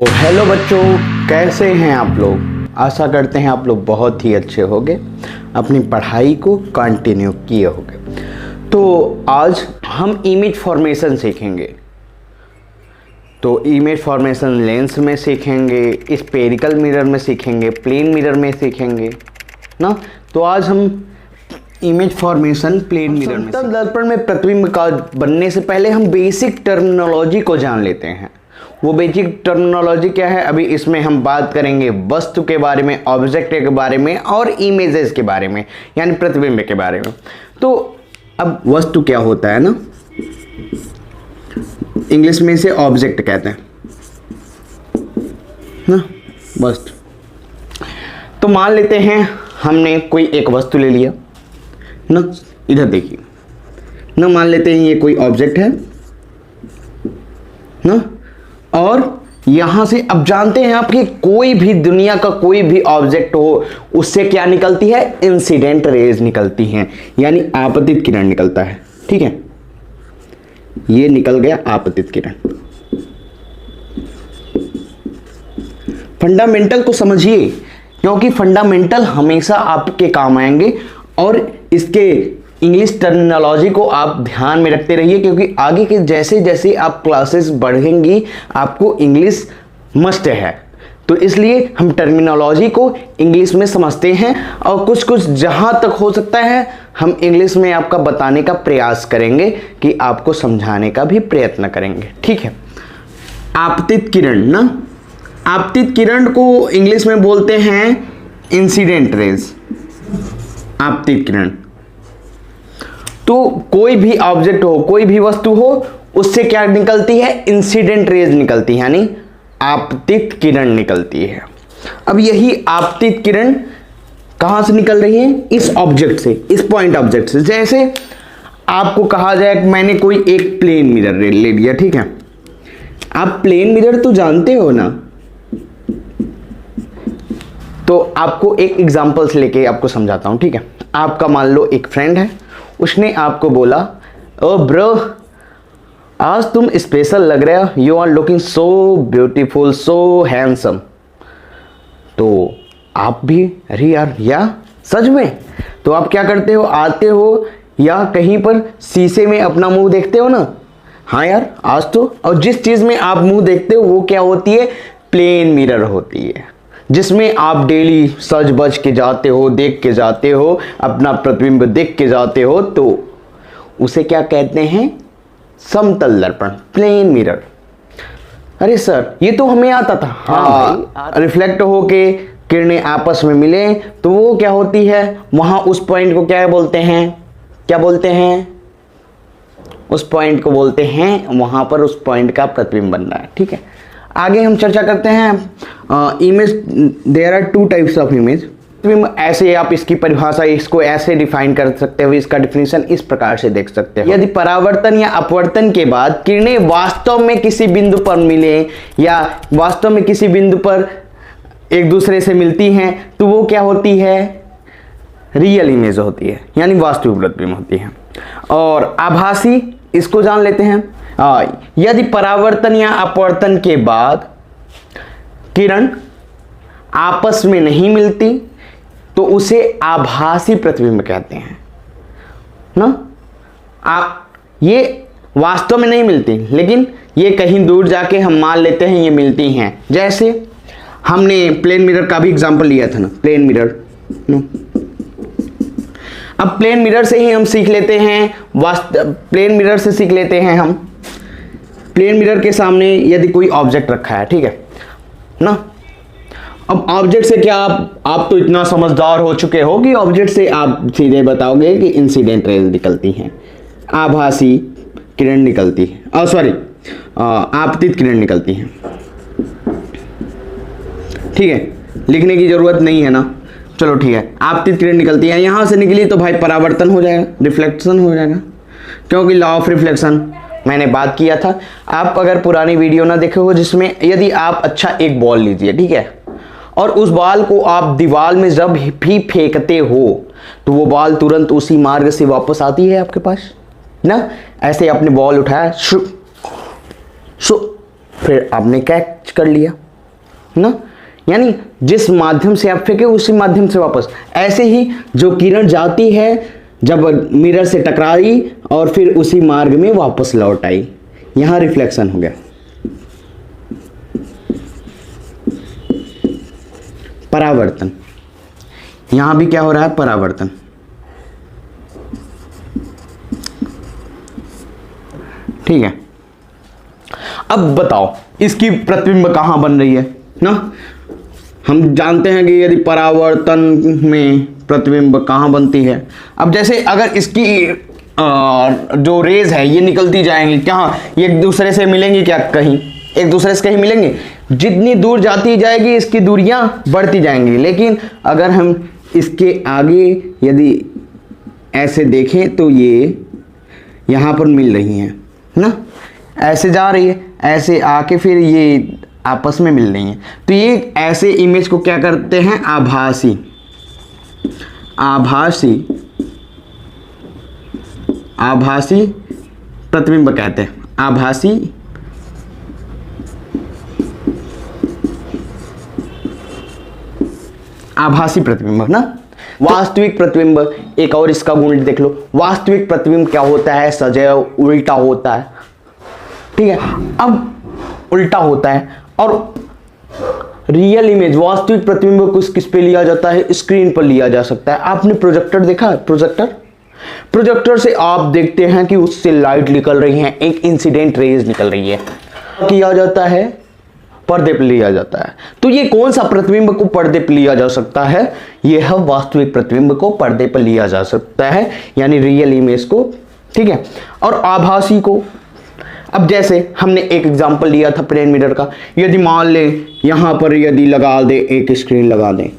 Hello बच्चों, कैसे हैं आप लोग। आशा करते हैं आप लोग बहुत ही अच्छे होंगे, अपनी पढ़ाई को कंटिन्यू किए होंगे। तो आज हम इमेज फॉर्मेशन सीखेंगे। तो इमेज फॉर्मेशन लेंस में सीखेंगे, स्फेरिकल मिरर में सीखेंगे, प्लेन मिरर में सीखेंगे ना। तो आज हम इमेज फॉर्मेशन प्लेन मिरर में दर्पण में प्रतिबिंब का बनने से पहले हम बेसिक टर्मिनोलॉजी को जान लेते हैं। वो बेसिक टर्मिनोलॉजी क्या है, अभी इसमें हम बात करेंगे वस्तु के बारे में, ऑब्जेक्ट के बारे में और इमेजेस के बारे में, यानी प्रतिबिंब के बारे में। तो अब वस्तु क्या होता है ना, इंग्लिश में इसे ऑब्जेक्ट कहते हैं ना, वस्तु। तो मान लेते हैं हमने कोई एक वस्तु ले लिया ना, इधर देखिए ना, मान लेते हैं ये कोई ऑब्जेक्ट है ना, और यहां से अब जानते हैं आप कि कोई भी दुनिया का कोई भी ऑब्जेक्ट हो, उससे क्या निकलती है, इंसिडेंट रेज निकलती हैं, यानी आपतित किरण निकलता है। ठीक है, ये निकल गया आपतित किरण। फंडामेंटल को समझिए, क्योंकि फंडामेंटल हमेशा आपके काम आएंगे, और इसके इंग्लिश टर्मिनोलॉजी को आप ध्यान में रखते रहिए, क्योंकि आगे के जैसे जैसे आप क्लासेस बढ़ेंगी आपको इंग्लिश मस्ट है। तो इसलिए हम टर्मिनोलॉजी को इंग्लिश में समझते हैं, और कुछ कुछ जहां तक हो सकता है हम इंग्लिश में आपका बताने का प्रयास करेंगे, कि आपको समझाने का भी प्रयत्न करेंगे। ठीक है, आपतित किरण ना, आपतित किरण को इंग्लिश में बोलते हैं इंसिडेंट रेज, आपतित किरण। तो कोई भी ऑब्जेक्ट हो, कोई भी वस्तु हो, उससे क्या निकलती है, इंसिडेंट रेज निकलती है, यानी आपतित किरण निकलती है। अब यही आपतित किरण कहां से निकल रही है, इस ऑब्जेक्ट से, इस पॉइंट ऑब्जेक्ट से। जैसे आपको कहा जाए कि मैंने कोई एक प्लेन मिरर ले लिया, ठीक है, आप प्लेन मिरर तो जानते हो ना। तो आपको एक एग्जांपल्स लेके आपको समझाता हूं। ठीक है, आपका मान लो एक फ्रेंड है, उसने आपको बोला, ओ ब्रो आज तुम स्पेशल लग रहे हो, you are looking so beautiful, so handsome. तो आप भी, अरे यार या सच में, तो आप क्या करते हो, आते हो या कहीं पर शीशे में अपना मुंह देखते हो ना, हाँ यार आज तो, और जिस चीज में आप मुंह देखते हो वो क्या होती है, प्लेन मिरर होती है, जिसमें आप डेली सज बज के जाते हो, देख के जाते हो, अपना प्रतिबिंब देख के जाते हो। तो उसे क्या कहते हैं, समतल दर्पण, प्लेन मिरर। अरे सर ये तो हमें आता था। हाँ, रिफ्लेक्ट होके किरणें आपस में मिले तो वो क्या होती है, वहां उस पॉइंट को क्या बोलते हैं, क्या बोलते हैं, उस पॉइंट को बोलते हैं, वहां पर उस पॉइंट का प्रतिबिंब बन रहा है। ठीक है, आगे हम चर्चा करते हैं image. There are two types of image. ऐसे आप इसकी परिभाषा, इसको ऐसे डिफाइन कर सकते हो, इसका डिफिनेशन इस प्रकार से देख सकते हो। यदि परावर्तन या अपवर्तन के बाद किरणें वास्तव में किसी बिंदु पर मिले, या वास्तव में किसी बिंदु पर एक दूसरे से मिलती हैं, तो वो क्या होती है, रियल इमेज होती है, यानी वास्तविक प्रतिबिंब होती है। और आभासी, इसको जान लेते हैं। यदि परावर्तन या अपवर्तन के बाद किरण आपस में नहीं मिलती तो उसे आभासी प्रतिबिंब कहते हैं ना। ये वास्तव में नहीं मिलती, लेकिन ये कहीं दूर जाके हम मान लेते हैं ये मिलती हैं। जैसे हमने प्लेन मिरर का भी एग्जांपल लिया था ना, प्लेन मिरर ना। अब प्लेन मिरर से ही हम सीख लेते हैं, प्लेन मिरर से सीख लेते हैं हम। प्लेन मिरर के सामने यदि कोई ऑब्जेक्ट रखा है, ठीक है ना। अब ऑब्जेक्ट से क्या आप तो इतना समझदार हो चुके हो कि ऑब्जेक्ट से आप सीधे बताओगे कि इंसिडेंट रेज निकलती हैं, आभासी किरण निकलती है, सॉरी आपतित किरण निकलती है। ठीक है, लिखने की जरूरत नहीं है ना, चलो ठीक है, आपतित किरण निकलती है। यहां से निकली तो भाई परावर्तन हो जाएगा, रिफ्लेक्शन हो जाएगा, क्योंकि लॉ ऑफ रिफ्लेक्शन मैंने बात किया था। आप अगर पुरानी वीडियो ना देखे हो, जिसमें यदि आप अच्छा एक बॉल लीजिए, ठीक है, और उस बॉल को आप दीवार में जब भी फेंकते हो तो वो बॉल तुरंत उसी मार्ग से वापस आती है आपके पास ना। ऐसे आपने बॉल उठाया, फिर आपने कैच कर लिया, ना, यानी जिस माध्यम से आप फेंके उसी माध्यम से वापस। ऐसे ही जो किरण जाती है जब मिरर से टकराई और फिर उसी मार्ग में वापस लौट आई, यहां रिफ्लेक्शन हो गया। परावर्तन, यहां भी क्या हो रहा है, परावर्तन। ठीक है, अब बताओ इसकी प्रतिबिंब कहां बन रही है ना। हम जानते हैं कि यदि परावर्तन में प्रतिबिंब कहां बनती है। अब जैसे अगर इसकी जो रेज है ये निकलती जाएंगी, कहां, ये एक दूसरे से मिलेंगी क्या, कहीं एक दूसरे से कहीं मिलेंगे। जितनी दूर जाती जाएगी इसकी दूरियां बढ़ती जाएंगी। लेकिन अगर हम इसके आगे यदि ऐसे देखें तो ये यहां पर मिल रही हैं ना, ऐसे जा रही है, ऐसे आके फिर ये आपस में मिल रही हैं। तो ये ऐसे इमेज को क्या करते हैं, आभासी, आभासी, आभासी प्रतिबिंब कहते हैं। आभासी आभासी प्रतिबिंब ना। वास्तविक प्रतिबिंब, एक और इसका गुण देख लो। वास्तविक प्रतिबिंब क्या होता है, सदैव उल्टा होता है। ठीक है, अब उल्टा होता है। और रियल इमेज, वास्तविक प्रतिबिंब को किस पे लिया जाता है, स्क्रीन पर लिया जा सकता है। आपने प्रोजेक्टर देखा है, प्रोजेक्टर से आप देखते हैं कि उससे लाइट निकल रही है, एक इंसिडेंट रेज निकल रही है, किया जाता है पर्दे पर लिया जाता है। तो ये कौन सा प्रतिबिंब को पर्दे पर लिया जा सकता है, यह वास्तविक प्रतिबिंब को पर्दे पर लिया जा सकता है, यानी रियल इमेज को। ठीक है, और आभासी को, अब जैसे हमने एक एग्जांपल लिया था प्लेन मिरर का। यदि मान ले यहां पर यदि लगा दे, एक स्क्रीन लगा दें,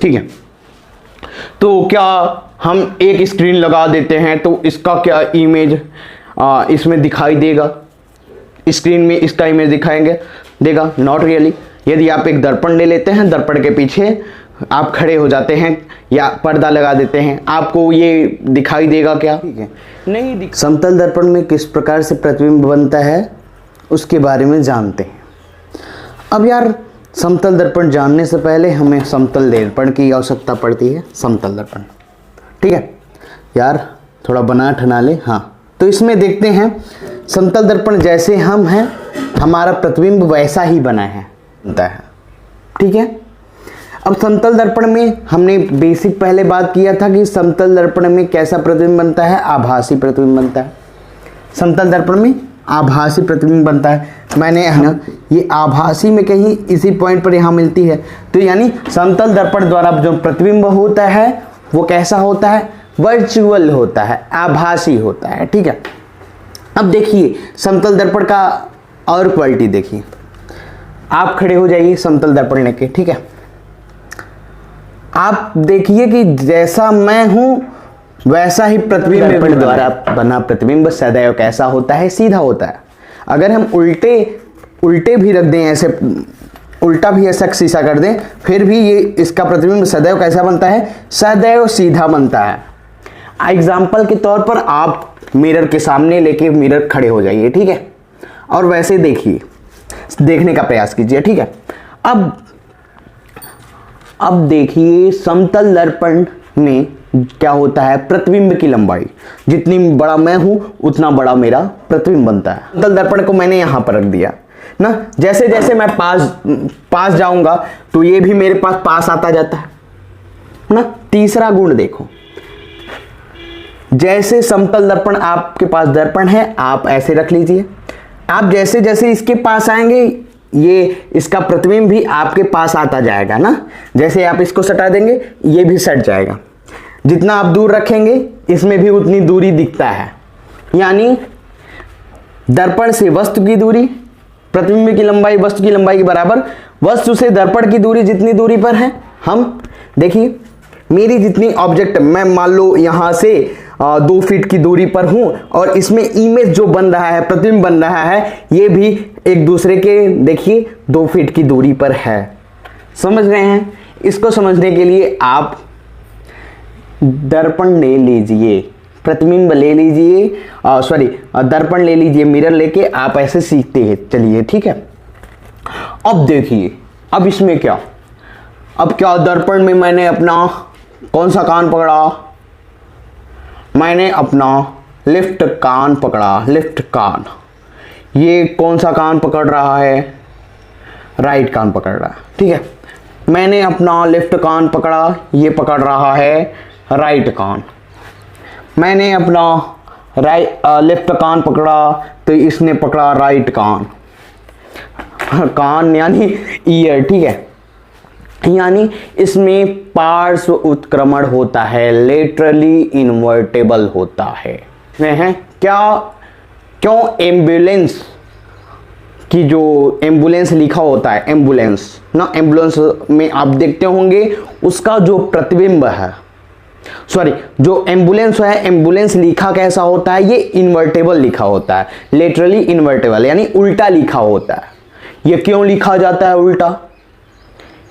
ठीक है, तो क्या हम एक स्क्रीन लगा देते हैं तो इसका क्या इमेज इसमें दिखाई देगा, स्क्रीन में इसका इमेज दिखाएंगे, देगा, नॉट रियली। यदि आप एक दर्पण ले लेते हैं, दर्पण के पीछे आप खड़े हो जाते हैं या पर्दा लगा देते हैं, आपको ये दिखाई देगा क्या, ठीक है, नहीं दिख। समतल दर्पण में किस प्रकार से प्रतिबिंब बनता है उसके बारे में जानते हैं। अब यार समतल दर्पण जानने से पहले हमें समतल दर्पण की आवश्यकता पड़ती है। समतल दर्पण, ठीक है यार, थोड़ा बना ठना ले। हाँ, तो इसमें देखते हैं समतल दर्पण जैसे हम हैं, हमारा प्रतिबिंब वैसा ही बनता है। ठीक है, अब समतल दर्पण में हमने बेसिक पहले बात किया था कि समतल दर्पण में कैसा प्रतिबिंब बनता है, आभासी प्रतिबिंब बनता है। समतल दर्पण में आभासी प्रतिबिंब बनता है। मैंने है ना, ये आभासी में कहीं इसी पॉइंट पर यहाँ मिलती है। तो यानी समतल दर्पण द्वारा जो प्रतिबिंब होता है वो कैसा होता है, वर्चुअल होता है, आभासी होता है। ठीक है, अब देखिए समतल दर्पण का और क्वालिटी देखिए। आप खड़े हो जाइए समतल दर्पण लेके, ठीक है, आप देखिए कि जैसा मैं हूं वैसा ही प्रतिबिंब दर्पण द्वारा बना प्रतिबिंब सदैव कैसा होता है, सीधा होता है। अगर हम उल्टे भी रख दें, ऐसे उल्टा भी ऐसा शीशा कर दें, फिर भी ये इसका प्रतिबिंब सदैव कैसा बनता है, सदैव सीधा बनता है। एग्जाम्पल के तौर पर आप मिरर के सामने लेके मिरर खड़े हो जाइए, ठीक है, और वैसे देखिए, देखने का प्रयास कीजिए। ठीक है, अब देखिए समतल दर्पण में क्या होता है, प्रतिबिंब की लंबाई, जितनी बड़ा मैं हूं उतना बड़ा मेरा प्रतिबिंब बनता है। समतल दर्पण को मैंने यहां पर रख दिया ना, जैसे जैसे मैं पास जाऊंगा तो ये भी मेरे पास आता जाता है ना। तीसरा गुण देखो, जैसे समतल दर्पण आपके पास दर्पण है, आप ऐसे रख लीजिए, आप जैसे जैसे इसके पास आएंगे ये इसका प्रतिबिंब भी आपके पास आता जाएगा ना। जैसे आप इसको सटा देंगे ये भी सट जाएगा, जितना आप दूर रखेंगे इसमें भी उतनी दूरी दिखता है। यानी दर्पण से वस्तु की दूरी, प्रतिबिंब की लंबाई वस्तु की लंबाई के बराबर, वस्तु से दर्पण की दूरी जितनी दूरी पर है। हम देखिए मेरी जितनी ऑब्जेक्ट, मैं मान लो यहां से 2 फीट की दूरी पर हूं और इसमें इमेज जो बन रहा है, प्रतिबिंब बन रहा है, ये भी एक दूसरे के देखिए 2 फीट की दूरी पर है। समझ रहे हैं? इसको समझने के लिए आप दर्पण ले लीजिए, प्रतिबिंब ले लीजिए, दर्पण ले लीजिए, मिरर लेके आप ऐसे सीखते हैं। चलिए ठीक है, अब देखिए, अब इसमें क्या, अब क्या दर्पण में मैंने अपना कौन सा कान पकड़ा, मैंने अपना लेफ्ट कान पकड़ा, लेफ्ट कान। ये कौन सा कान पकड़ रहा है, राइट कान पकड़ रहा है, ठीक है। मैंने अपना लेफ्ट कान पकड़ा, ये पकड़ रहा है राइट कान। मैंने अपना लेफ्ट कान पकड़ा तो इसने पकड़ा राइट कान। कान यानी ईयर, ठीक है। यानी इसमें पार्श्व उत्क्रमण होता है, लेटरली इन्वर्टेबल होता है। क्या, क्यों एम्बुलेंस की जो एम्बुलेंस लिखा होता है, एम्बुलेंस ना, एम्बुलेंस में आप देखते होंगे उसका जो प्रतिबिंब है, सॉरी जो एम्बुलेंस है, एम्बुलेंस लिखा कैसा होता है, ये इन्वर्टेबल लिखा होता है, लेटरली इन्वर्टेबल यानी उल्टा लिखा होता है। ये क्यों लिखा जाता है उल्टा?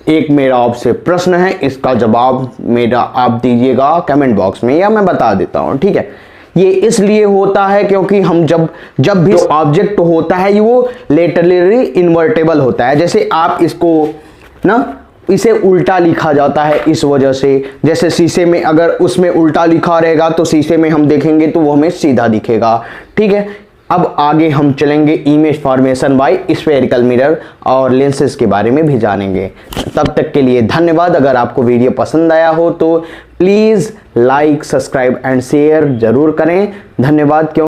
एक मेरा आपसे प्रश्न है, इसका जवाब मेरा आप दीजिएगा कमेंट बॉक्स में या मैं बता देता हूं, ठीक है। ये इसलिए होता है क्योंकि हम जब भी ऑब्जेक्ट होता है वो लेटरली इन्वर्टेबल होता है। जैसे आप इसको ना, इसे उल्टा लिखा जाता है इस वजह से, जैसे शीशे में अगर उसमें उल्टा लिखा रहेगा तो शीशे में हम देखेंगे तो वो हमें सीधा दिखेगा, ठीक है। अब आगे हम चलेंगे image formation by spherical mirror और लेंसेज के बारे में भी जानेंगे। तब तक के लिए धन्यवाद। अगर आपको वीडियो पसंद आया हो तो please like, subscribe and share जरूर करें। धन्यवाद। क्यों